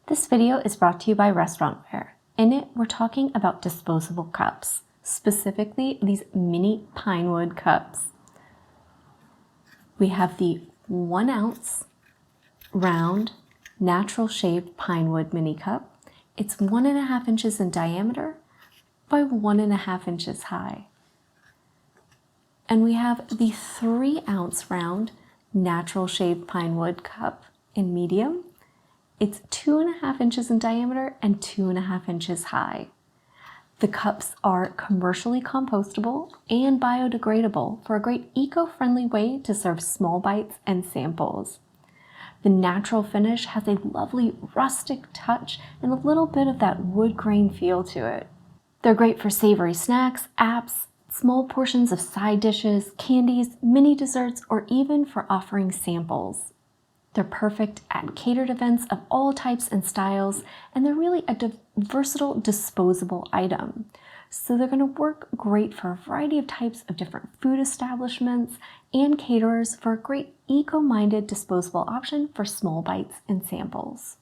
This video is brought to you by Restaurantware. In it, we're talking about disposable cups, specifically these mini Pinewood cups. We have the 1 ounce round natural shaped Pinewood mini cup. It's 1.5 inches in diameter by 1.5 inches high. And we have the 3 ounce round natural shaped Pinewood cup in medium. It's 2.5 inches in diameter and 2.5 inches high. The cups are commercially compostable and biodegradable for a great eco-friendly way to serve small bites and samples. The natural finish has a lovely rustic touch and a little bit of that wood grain feel to it. They're great for savory snacks, apps, small portions of side dishes, candies, mini desserts, or even for offering samples. They're perfect at catered events of all types and styles, and they're really a versatile disposable item. So they're going to work great for a variety of types of different food establishments and caterers for a great eco-minded disposable option for small bites and samples.